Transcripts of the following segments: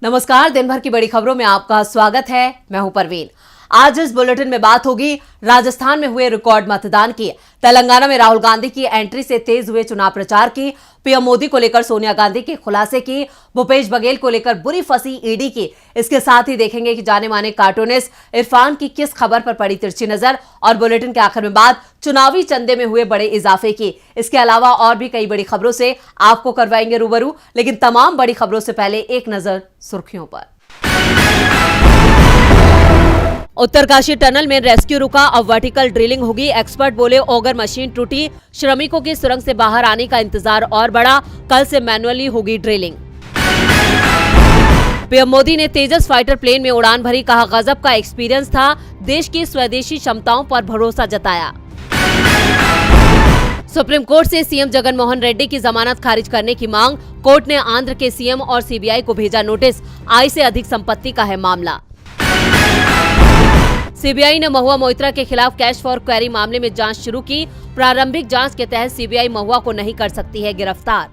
नमस्कार, दिन भर की बड़ी खबरों में आपका स्वागत है। मैं हूं परवीन। आज इस बुलेटिन में बात होगी राजस्थान में हुए रिकॉर्ड मतदान की, तेलंगाना में राहुल गांधी की एंट्री से तेज हुए चुनाव प्रचार की, पीएम मोदी को लेकर सोनिया गांधी के खुलासे की, भूपेश बघेल को लेकर बुरी फंसी ईडी की। इसके साथ ही देखेंगे कि जाने माने कार्टूनिस्ट इरफान की किस खबर पर पड़ी तिरछी नजर, और बुलेटिन के आखिर में बात चुनावी चंदे में हुए बड़े इजाफे की। इसके अलावा और भी कई बड़ी खबरों से आपको करवाएंगे रूबरू, लेकिन तमाम बड़ी खबरों से पहले एक नजर सुर्खियों पर। उत्तरकाशी टनल में रेस्क्यू रुका, अब वर्टिकल ड्रिलिंग होगी। एक्सपर्ट बोले ऑगर मशीन टूटी, श्रमिकों की सुरंग से बाहर आने का इंतजार और बढ़ा, कल से मैनुअली होगी ड्रिलिंग। पीएम मोदी ने तेजस फाइटर प्लेन में उड़ान भरी, कहा गजब का एक्सपीरियंस था, देश की स्वदेशी क्षमताओं पर भरोसा जताया। सुप्रीम कोर्ट से सीएम जगन मोहन रेड्डी की जमानत खारिज करने की मांग, कोर्ट ने आंध्र के सीएम और सीबीआई को भेजा नोटिस, आय से अधिक संपत्ति का है मामला। सीबीआई ने महुआ मोइत्रा के खिलाफ कैश फॉर क्वेरी मामले में जांच शुरू की, प्रारंभिक जांच के तहत सीबीआई महुआ को नहीं कर सकती है गिरफ्तार।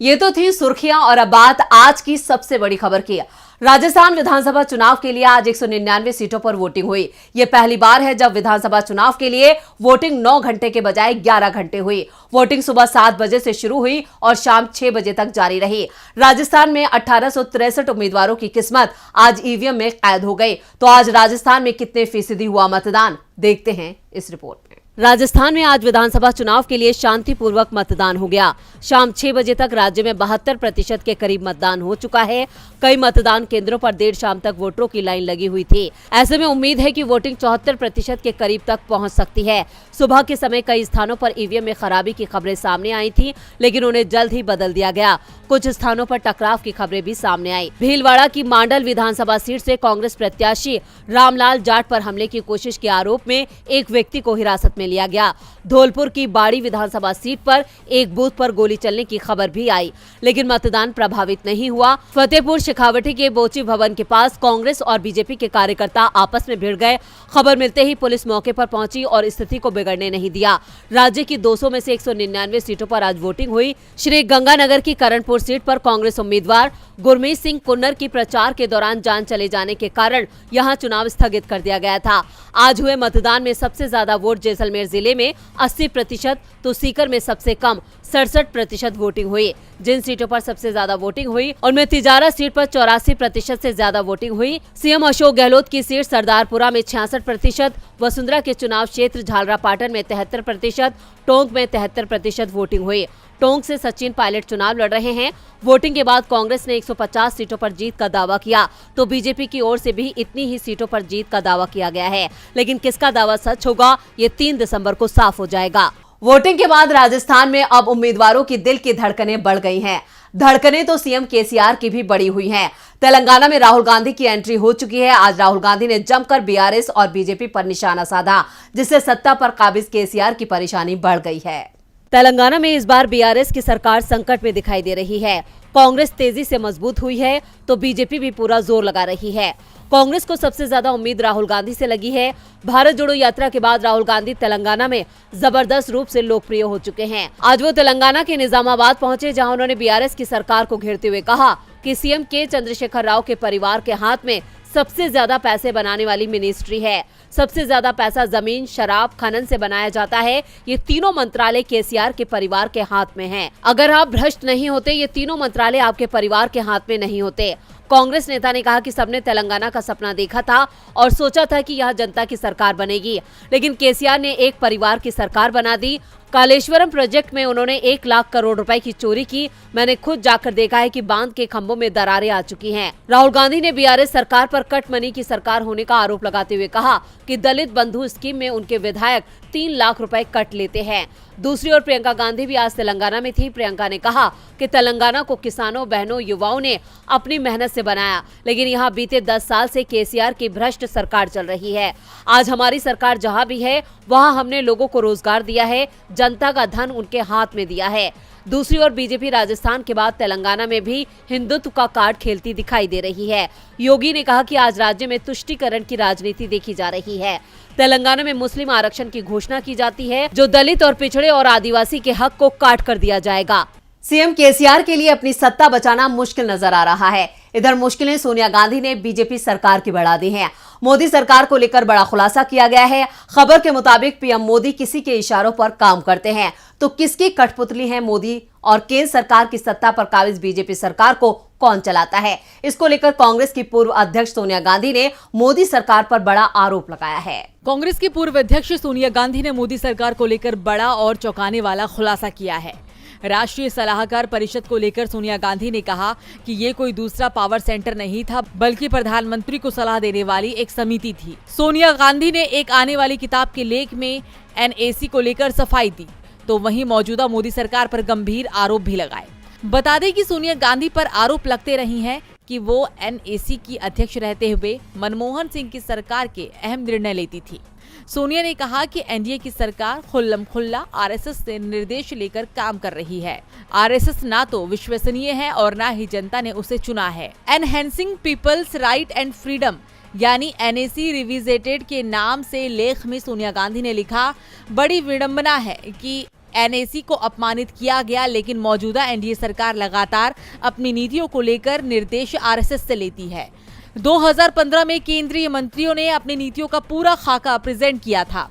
ये तो थी सुर्खियां, और अब बात आज की सबसे बड़ी खबर की। राजस्थान विधानसभा चुनाव के लिए आज 199 सीटों पर वोटिंग हुई। ये पहली बार है जब विधानसभा चुनाव के लिए वोटिंग 9 घंटे के बजाय 11 घंटे हुई। वोटिंग सुबह 7 बजे से शुरू हुई और शाम 6 बजे तक जारी रही। राजस्थान में 1863 उम्मीदवारों की किस्मत आज ईवीएम में कैद हो गई। तो आज राजस्थान में कितने फीसदी हुआ मतदान, देखते हैं इस रिपोर्ट में। राजस्थान में आज विधानसभा चुनाव के लिए शांतिपूर्वक मतदान हो गया। शाम 6 बजे तक राज्य में 72% के करीब मतदान हो चुका है। कई मतदान केंद्रों पर देर शाम तक वोटरों की लाइन लगी हुई थी। ऐसे में उम्मीद है कि वोटिंग 74% के करीब तक पहुंच सकती है। सुबह के समय कई स्थानों पर ईवीएम में खराबी की खबरें सामने आई थी, लेकिन उन्हें जल्द ही बदल दिया गया। कुछ स्थानों पर टकराव की खबरें भी सामने आई। भीलवाड़ा की मांडल विधानसभा सीट से कांग्रेस प्रत्याशी रामलाल जाट पर हमले की कोशिश के आरोप में एक व्यक्ति को हिरासत में लिया गया। धौलपुर की बाड़ी विधानसभा सीट पर एक बूथ पर गोली चलने की खबर भी आई, लेकिन मतदान प्रभावित नहीं हुआ। फतेहपुर शेखावटी के बोची भवन के पास कांग्रेस और बीजेपी के कार्यकर्ता आपस में भिड़ गए। खबर मिलते ही पुलिस मौके पर पहुंची और स्थिति को बिगड़ने नहीं दिया। राज्य की 200 में से 199 सीटों पर आज वोटिंग हुई। श्री गंगानगर की करणपुर सीट पर कांग्रेस उम्मीदवार गुरमीत सिंह कुन्नर की प्रचार के दौरान जान चले जाने के कारण यहां चुनाव स्थगित कर दिया गया था। आज हुए मतदान में सबसे ज्यादा वोट जैसलमेर जिले में 80%, तो सीकर में सबसे कम 67% वोटिंग हुई। जिन सीटों पर सबसे ज्यादा वोटिंग हुई उनमें तिजारा सीट पर 84% से ज्यादा वोटिंग हुई। सीएम अशोक गहलोत की सीट सरदारपुरा में 66%, वसुंधरा के चुनाव क्षेत्र झालरापाटन में 73%, टोंक में 73% वोटिंग हुई। टोंक से सचिन पायलट चुनाव लड़ रहे हैं। वोटिंग के बाद कांग्रेस ने 150 सीटों पर जीत का दावा किया, तो बीजेपी की ओर से भी इतनी ही सीटों पर जीत का दावा किया गया है। लेकिन किसका दावा सच होगा, ये 3 दिसंबर को साफ हो जाएगा। वोटिंग के बाद राजस्थान में अब उम्मीदवारों की दिल की धड़कनें बढ़ गई हैं। धड़कनें तो सीएम केसीआर की भी बढ़ी हुई हैं। तेलंगाना में राहुल गांधी की एंट्री हो चुकी है। आज राहुल गांधी ने जमकर बीआरएस और बीजेपी पर निशाना साधा, जिससे सत्ता पर काबिज केसीआर की परेशानी बढ़ गई है। तेलंगाना में इस बार बीआरएस की सरकार संकट में दिखाई दे रही है। कांग्रेस तेजी से मजबूत हुई है, तो बीजेपी भी पूरा जोर लगा रही है। कांग्रेस को सबसे ज्यादा उम्मीद राहुल गांधी से लगी है। भारत जोड़ो यात्रा के बाद राहुल गांधी तेलंगाना में जबरदस्त रूप से लोकप्रिय हो चुके हैं। आज वो तेलंगाना के निजामाबाद पहुंचे, जहां उन्होंने बीआरएस की सरकार को घेरते हुए कहा कि सीएम के चंद्रशेखर राव के परिवार के हाथ में सबसे ज्यादा पैसे बनाने वाली मिनिस्ट्री है। सबसे ज्यादा पैसा जमीन, शराब, खनन से बनाया जाता है। ये तीनों मंत्रालय केसीआर के परिवार के हाथ में हैं। अगर आप भ्रष्ट नहीं होते, ये तीनों मंत्रालय आपके परिवार के हाथ में नहीं होते। कांग्रेस नेता ने कहा कि सबने तेलंगाना का सपना देखा था और सोचा था कि यह जनता की सरकार बनेगी, लेकिन केसीआर ने एक परिवार की सरकार बना दी। कालेश्वरम प्रोजेक्ट में उन्होंने 1 लाख करोड़ रुपए की चोरी की। मैंने खुद जाकर देखा है कि बांध के खंभों में दरारें आ चुकी हैं। राहुल गांधी ने बीआरएस सरकार पर कट मनी की सरकार होने का आरोप लगाते हुए कहा कि दलित बंधु स्कीम में उनके विधायक 3 लाख रुपए कट लेते हैं। दूसरी ओर प्रियंका गांधी भी आज तेलंगाना में थी। प्रियंका ने कहा कि तेलंगाना को किसानों, बहनों, युवाओं ने अपनी मेहनत से बनाया, लेकिन यहाँ बीते 10 साल से केसीआर की भ्रष्ट सरकार चल रही है। आज हमारी सरकार जहाँ भी है वहाँ हमने लोगों को रोजगार दिया है, जनता का धन उनके हाथ में दिया है। दूसरी ओर बीजेपी राजस्थान के बाद तेलंगाना में भी हिंदुत्व का कार्ड खेलती दिखाई दे रही है। योगी ने कहा कि आज राज्य में तुष्टीकरण की राजनीति देखी जा रही है। तेलंगाना में मुस्लिम आरक्षण की घोषणा की जाती है, जो दलित और पिछड़े और आदिवासी के हक को काट कर दिया जाएगा। सीएम केसीआर के लिए अपनी सत्ता बचाना मुश्किल नजर आ रहा है। इधर मुश्किलें सोनिया गांधी ने बीजेपी सरकार की बढ़ा दी हैं। मोदी सरकार को लेकर बड़ा खुलासा किया गया है। खबर के मुताबिक पीएम मोदी किसी के इशारों पर काम करते हैं, तो किसकी कठपुतली है मोदी और केंद्र सरकार की सत्ता पर काबिज बीजेपी सरकार को कौन चलाता है? इसको लेकर कांग्रेस की पूर्व अध्यक्ष सोनिया गांधी ने मोदी सरकार पर बड़ा आरोप लगाया है। कांग्रेस की पूर्व अध्यक्ष सोनिया गांधी ने मोदी सरकार को लेकर बड़ा और चौंकाने वाला खुलासा किया है। राष्ट्रीय सलाहकार परिषद को लेकर सोनिया गांधी ने कहा कि ये कोई दूसरा पावर सेंटर नहीं था, बल्कि प्रधानमंत्री को सलाह देने वाली एक समिति थी। सोनिया गांधी ने एक आने वाली किताब के लेख में एनएसी को लेकर सफाई दी, तो वहीं मौजूदा मोदी सरकार पर गंभीर आरोप भी लगाए। बता दें कि सोनिया गांधी पर आरोप लगते रही हैं कि वो एनएसी की अध्यक्ष रहते हुए मनमोहन सिंह की सरकार के अहम निर्णय लेती थी। सोनिया ने कहा कि एनडीए की सरकार खुल्लम खुल्ला आरएसएस से निर्देश लेकर काम कर रही है। आरएसएस ना तो विश्वसनीय है और ना ही जनता ने उसे चुना है। Enhancing people's right and freedom यानी एनएसी रिविजिटेड के नाम से लेख में सोनिया गांधी ने लिखा, बड़ी विडंबना है कि एनएसी को अपमानित किया गया, लेकिन मौजूदा एनडीए सरकार लगातार अपनी नीतियों को लेकर निर्देश आरएसएस से लेती है। 2015 में केंद्रीय मंत्रियों ने अपनी नीतियों का पूरा खाका प्रेजेंट किया था।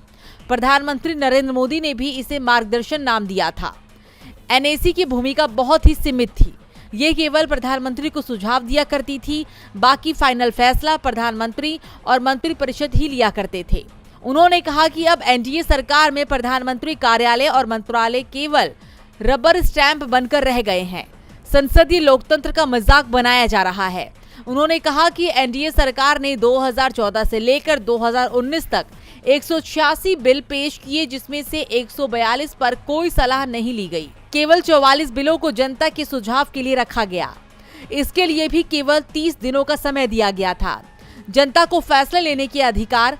प्रधानमंत्री नरेंद्र मोदी ने भी इसे मार्गदर्शन नाम दिया था। एनएसी की भूमिका बहुत ही सीमित थी। ये केवल प्रधानमंत्री को सुझाव दिया करती थी, बाकी फाइनल फैसला प्रधानमंत्री और मंत्रिपरिषद ही लिया करते थे। उन्होंने कहा कि अब एनडीए सरकार में प्रधानमंत्री कार्यालय और मंत्रालय केवल रबर स्टैंप बनकर रह गए हैं। संसदीय लोकतंत्र का मजाक बनाया जा रहा है। उन्होंने कहा कि एनडीए सरकार ने 2014 से लेकर 2019 तक 186 बिल पेश किए, जिसमें से 142 पर कोई सलाह नहीं ली गई। केवल 44 बिलों को जनता के सुझाव के लिए रखा गया। इसके लिए भी केवल 30 दिनों का समय दिया गया था। जनता को फैसले लेने के अधिकार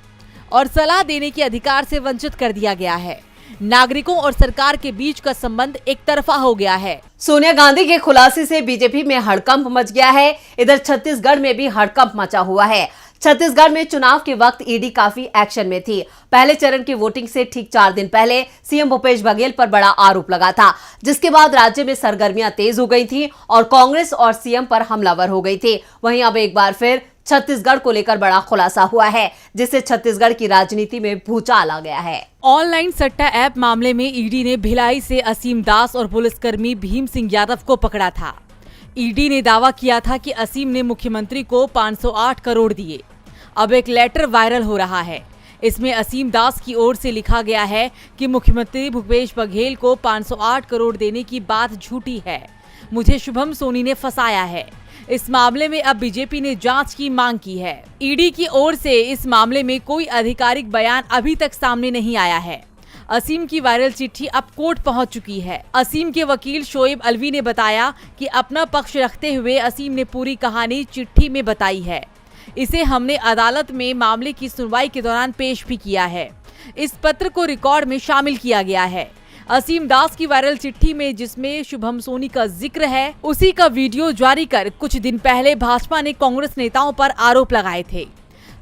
और सलाह देने के अधिकार से वंचित कर दिया गया है। नागरिकों और सरकार के बीच का संबंध एक तरफा हो गया है। सोनिया गांधी के खुलासे से बीजेपी में हड़कंप मच गया है। इधर छत्तीसगढ़ में भी हड़कंप मचा हुआ है। छत्तीसगढ़ में चुनाव के वक्त ईडी काफी एक्शन में थी। पहले चरण की वोटिंग से ठीक 4 दिन पहले सीएम भूपेश बघेल पर बड़ा आरोप लगा था, जिसके बाद राज्य में सरगर्मियां तेज हो गई थी और कांग्रेस और सीएम पर हमलावर हो गई थी। वहीं अब एक बार फिर छत्तीसगढ़ को लेकर बड़ा खुलासा हुआ है, जिससे छत्तीसगढ़ की राजनीति में भूचाल आ गया है। ऑनलाइन सट्टा ऐप मामले में ईडी ने भिलाई से असीम दास और पुलिसकर्मी भीम सिंह यादव को पकड़ा था। ईडी ने दावा किया था कि असीम ने मुख्यमंत्री को 508 करोड़ दिए। अब एक लेटर वायरल हो रहा है। इसमें असीम दास की ओर से लिखा गया है कि मुख्यमंत्री भूपेश बघेल को 508 करोड़ देने की बात झूठी है। मुझे शुभम सोनी ने फंसाया है। इस मामले में अब बीजेपी ने जांच की मांग की है। ईडी की ओर से इस मामले में कोई आधिकारिक बयान अभी तक सामने नहीं आया है। असीम की वायरल चिट्ठी अब कोर्ट पहुंच चुकी है। असीम के वकील शोएब अलवी ने बताया कि अपना पक्ष रखते हुए असीम ने पूरी कहानी चिट्ठी में बताई है। इसे हमने अदालत में मामले की सुनवाई के दौरान पेश भी किया है। इस पत्र को रिकॉर्ड में शामिल किया गया है। असीम दास की वायरल चिट्ठी में जिसमें शुभम सोनी का जिक्र है, उसी का वीडियो जारी कर कुछ दिन पहले भाजपा ने कांग्रेस नेताओं पर आरोप लगाए थे।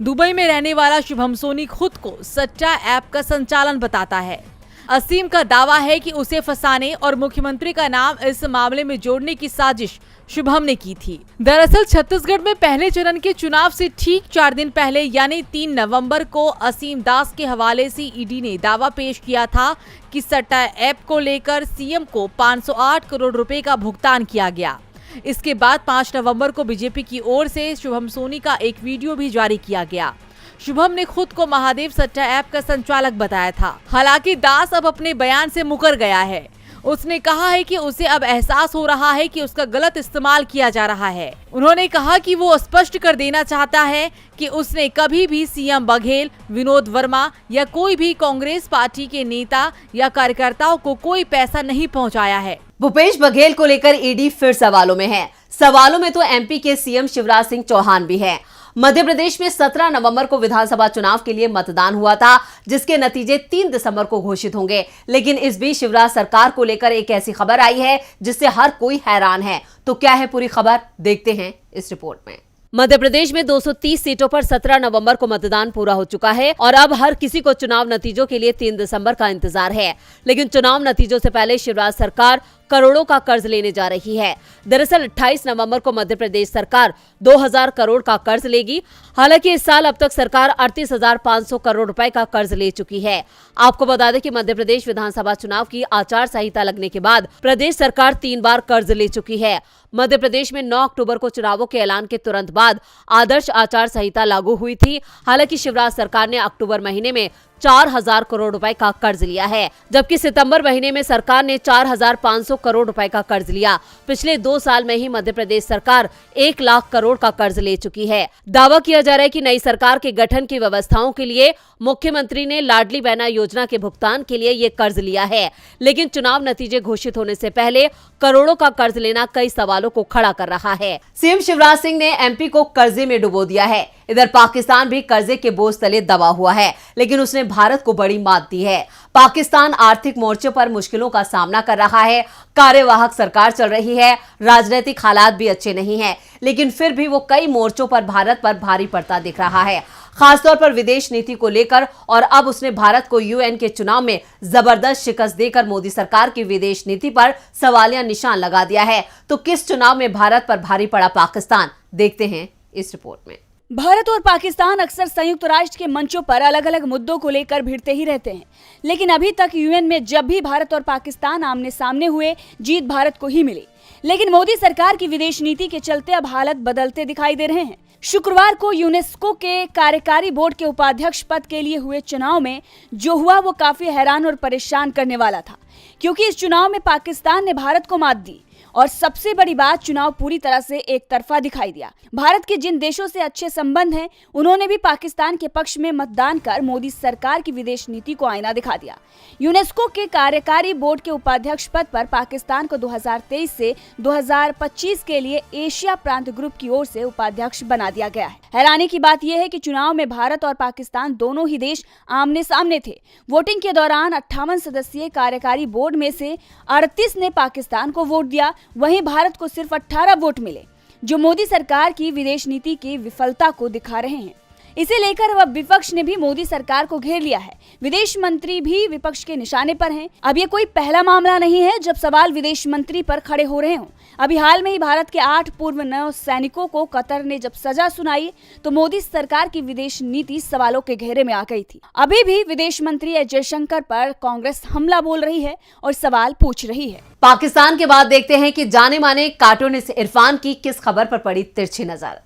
दुबई में रहने वाला शुभम सोनी खुद को सट्टा ऐप का संचालन बताता है। असीम का दावा है कि उसे फंसाने और मुख्यमंत्री का नाम इस मामले में जोड़ने की साजिश शुभम ने की थी। दरअसल छत्तीसगढ़ में पहले चरण के चुनाव से ठीक 4 दिन पहले यानी 3 नवंबर को असीम दास के हवाले से ईडी ने दावा पेश किया था कि सट्टा ऐप को लेकर सीएम को 508 करोड़ रुपए का भुगतान किया गया। इसके बाद 5 नवंबर को बीजेपी की ओर से शुभम सोनी का एक वीडियो भी जारी किया गया। शुभम ने खुद को महादेव सट्टा ऐप का संचालक बताया था। हालांकि दास अब अपने बयान से मुकर गया है। उसने कहा है कि उसे अब एहसास हो रहा है कि उसका गलत इस्तेमाल किया जा रहा है। उन्होंने कहा कि वो स्पष्ट कर देना चाहता है कि उसने कभी भी सीएम बघेल, विनोद वर्मा या कोई भी कांग्रेस पार्टी के नेता या कार्यकर्ताओं को कोई पैसा नहीं पहुंचाया है। भूपेश बघेल को लेकर ईडी फिर सवालों में है। सवालों में तो एमपी के सीएम शिवराज सिंह चौहान भी है। मध्य प्रदेश में 17 नवंबर को विधानसभा चुनाव के लिए मतदान हुआ था, जिसके नतीजे 3 दिसंबर को घोषित होंगे। लेकिन इस बीच शिवराज सरकार को लेकर एक ऐसी खबर आई है जिससे हर कोई हैरान है। तो क्या है पूरी खबर, देखते हैं इस रिपोर्ट में। मध्य प्रदेश में 230 सीटों पर 17 नवंबर को मतदान पूरा हो चुका है और अब हर किसी को चुनाव नतीजों के लिए 3 दिसंबर का इंतजार है। लेकिन चुनाव नतीजों से पहले शिवराज सरकार करोड़ों का कर्ज लेने जा रही है। दरअसल 28 नवंबर को मध्य प्रदेश सरकार 2000 करोड़ का कर्ज लेगी। हालांकि इस साल अब तक सरकार 38,500 करोड़ रुपए का कर्ज ले चुकी है। आपको बता दें कि मध्य प्रदेश विधानसभा चुनाव की आचार संहिता लगने के बाद प्रदेश सरकार 3 बार कर्ज ले चुकी है। मध्य प्रदेश में 9 अक्टूबर को चुनावों के ऐलान के तुरंत बाद आदर्श आचार संहिता लागू हुई थी। हालांकि शिवराज सरकार ने अक्टूबर महीने में 4,000 करोड़ रुपए का कर्ज लिया है, जबकि सितंबर महीने में सरकार ने 4,500 करोड़ रुपए का कर्ज लिया। पिछले 2 साल में ही मध्य प्रदेश सरकार 1 लाख करोड़ का कर्ज ले चुकी है। दावा किया जा रहा है कि नई सरकार के गठन की व्यवस्थाओं के लिए मुख्यमंत्री ने लाडली बहना योजना के भुगतान के लिए ये कर्ज लिया है, लेकिन चुनाव नतीजे घोषित होने से पहले करोड़ों का कर्ज लेना कई सवालों को खड़ा कर रहा है। सीएम शिवराज सिंह ने एमपी को कर्जे में डुबो दिया है। इधर पाकिस्तान भी कर्जे के बोझ तले दबा हुआ है, लेकिन उसने भारत को बड़ी मात दी है। पाकिस्तान आर्थिक मोर्चे पर मुश्किलों का सामना कर रहा है। कार्यवाहक सरकार चल रही है, राजनीतिक हालात भी अच्छे नहीं हैं, लेकिन फिर भी वो कई मोर्चों पर भारत पर भारी पड़ता दिख रहा है, खासतौर पर विदेश नीति को लेकर। और अब उसने भारत को यूएन के चुनाव में जबरदस्त शिकस्त देकर मोदी सरकार की विदेश नीति पर सवालिया निशान लगा दिया है। तो किस चुनाव में भारत पर भारी पड़ा पाकिस्तान, देखते हैं इस रिपोर्ट में। भारत और पाकिस्तान अक्सर संयुक्त राष्ट्र के मंचों पर अलग अलग मुद्दों को लेकर भिड़ते ही रहते हैं, लेकिन अभी तक यूएन में जब भी भारत और पाकिस्तान आमने सामने हुए, जीत भारत को ही मिली। लेकिन मोदी सरकार की विदेश नीति के चलते अब हालत बदलते दिखाई दे रहे हैं। शुक्रवार को यूनेस्को के कार्यकारी बोर्ड के उपाध्यक्ष पद के लिए हुए चुनाव में जो हुआ वो काफी हैरान और परेशान करने वाला था, क्योंकि इस चुनाव में पाकिस्तान ने भारत को मात दी। और सबसे बड़ी बात, चुनाव पूरी तरह से एक तरफा दिखाई दिया। भारत के जिन देशों से अच्छे संबंध हैं, उन्होंने भी पाकिस्तान के पक्ष में मतदान कर मोदी सरकार की विदेश नीति को आईना दिखा दिया। यूनेस्को के कार्यकारी बोर्ड के उपाध्यक्ष पद पर पाकिस्तान को 2023 से 2025 के लिए एशिया प्रांत ग्रुप की ओर से उपाध्यक्ष बना दिया गया है। हैरानी की बात यह है कि चुनाव में भारत और पाकिस्तान दोनों ही देश आमने सामने थे। वोटिंग के दौरान 58 सदस्यीय कार्यकारी बोर्ड में से 38 ने पाकिस्तान को वोट दिया, वहीं भारत को सिर्फ 18 वोट मिले, जो मोदी सरकार की विदेश नीति की विफलता को दिखा रहे हैं। इसे लेकर अब विपक्ष ने भी मोदी सरकार को घेर लिया है। विदेश मंत्री भी विपक्ष के निशाने पर हैं। अब ये कोई पहला मामला नहीं है जब सवाल विदेश मंत्री पर खड़े हो रहे हों। अभी हाल में ही भारत के 8 पूर्व नौ सैनिकों को कतर ने जब सजा सुनाई, तो मोदी सरकार की विदेश नीति सवालों के घेरे में आ गई थी। अभी भी विदेश मंत्री एस जयशंकर पर कांग्रेस हमला बोल रही है और सवाल पूछ रही है। पाकिस्तान के बाद देखते हैं कि जाने माने कार्टूनिस्ट इरफान की किस खबर पर पड़ी तिरछी नजर।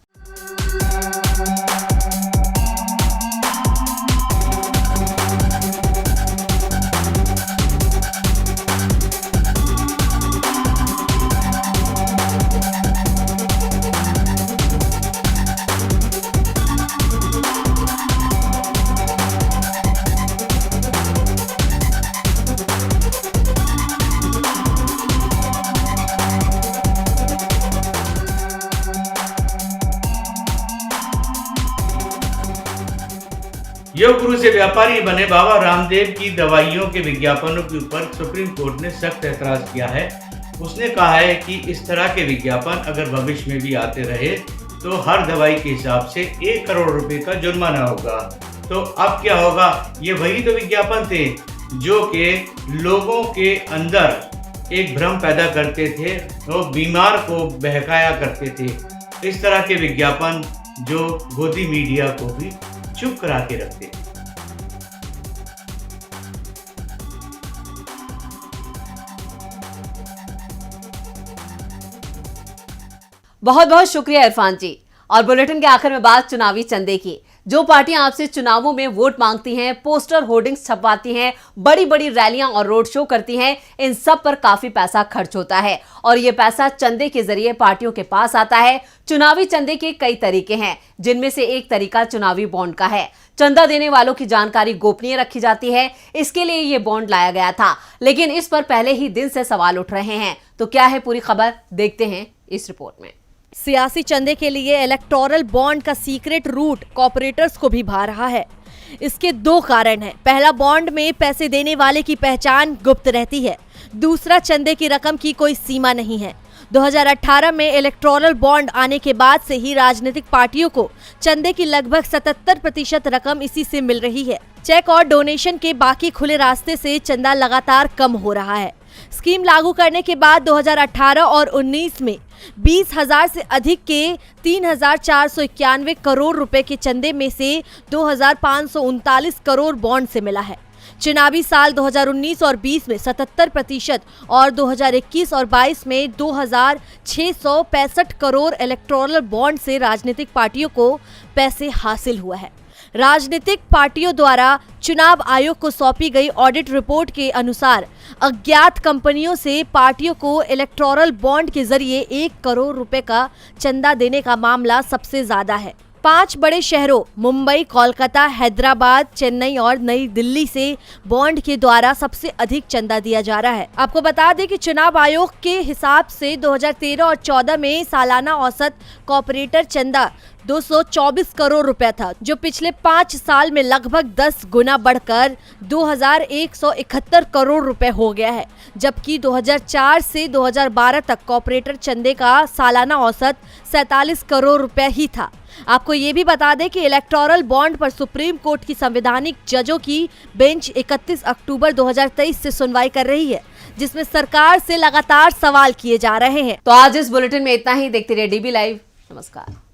योग गुरु से व्यापारी बने बाबा रामदेव की दवाइयों के विज्ञापनों के ऊपर सुप्रीम कोर्ट ने सख्त ऐतराज किया है। उसने कहा है कि इस तरह के विज्ञापन अगर भविष्य में भी आते रहे तो हर दवाई के हिसाब से 1 करोड़ रुपए का जुर्माना होगा। तो अब क्या होगा? ये वही तो विज्ञापन थे जो कि लोगों के अंदर एक भ्रम पैदा करते थे और बीमार को बहकाया करते थे। इस तरह के विज्ञापन जो गोदी मीडिया को भी चुप करा के रखते। बहुत बहुत शुक्रिया इरफान जी। और बुलेटिन के आखिर में बात चुनावी चंदे की। जो पार्टियां आपसे चुनावों में वोट मांगती हैं, पोस्टर होर्डिंग्स छपवाती हैं, बड़ी बड़ी रैलियां और रोड शो करती हैं, इन सब पर काफी पैसा खर्च होता है और ये पैसा चंदे के जरिए पार्टियों के पास आता है। चुनावी चंदे के कई तरीके हैं, जिनमें से एक तरीका चुनावी बॉन्ड का है। चंदा देने वालों की जानकारी गोपनीय रखी जाती है, इसके लिए ये बॉन्ड लाया गया था, लेकिन इस पर पहले ही दिन से सवाल उठ रहे हैं। तो क्या है पूरी खबर, देखते हैं इस रिपोर्ट में। सियासी चंदे के लिए इलेक्टोरल बॉन्ड का सीक्रेट रूट कॉर्पोरेटर्स को भी भा रहा है। इसके 2 कारण हैं। पहला, बॉन्ड में पैसे देने वाले की पहचान गुप्त रहती है। दूसरा, चंदे की रकम की कोई सीमा नहीं है। 2018 में इलेक्टोरल बॉन्ड आने के बाद से ही राजनीतिक पार्टियों को चंदे की लगभग 77% रकम इसी से मिल रही है। चेक और डोनेशन के बाकी खुले रास्ते से चंदा लगातार कम हो रहा है। स्कीम लागू करने के बाद 2018 और 19 में 20,000 से अधिक के 3,491 करोड़ रुपए के चंदे में से 2,539 करोड़ बॉन्ड से मिला है। चुनावी साल 2019 और 20 में 77% और 2021 और 22 में 2,665 करोड़ इलेक्टोरल बॉन्ड से राजनीतिक पार्टियों को पैसे हासिल हुआ है। राजनीतिक पार्टियों द्वारा चुनाव आयोग को सौंपी गई ऑडिट रिपोर्ट के अनुसार अज्ञात कंपनियों से पार्टियों को इलेक्टोरल बॉन्ड के जरिए 1 करोड़ रुपए का चंदा देने का मामला सबसे ज्यादा है। 5 बड़े शहरों मुंबई, कोलकाता, हैदराबाद, चेन्नई और नई दिल्ली से बॉन्ड के द्वारा सबसे अधिक चंदा दिया जा रहा है। आपको बता दें कि चुनाव आयोग के हिसाब से 2013 और 14 में सालाना औसत कॉर्पोरेटर चंदा 224 करोड़ रुपया था, जो पिछले 5 साल में लगभग 10 गुना बढ़कर 2,171 करोड़ रुपए हो गया है। जबकि 2004 से 2012 तक कॉर्पोरेटर चंदे का सालाना औसत 47 करोड़ रुपया ही था। आपको ये भी बता दें कि इलेक्टोरल बॉन्ड पर सुप्रीम कोर्ट की संवैधानिक जजों की बेंच 31 अक्टूबर 2023 से सुनवाई कर रही है, जिसमें सरकार से लगातार सवाल किए जा रहे हैं। तो आज इस बुलेटिन में इतना ही। देखते रहिए DB लाइव। नमस्कार।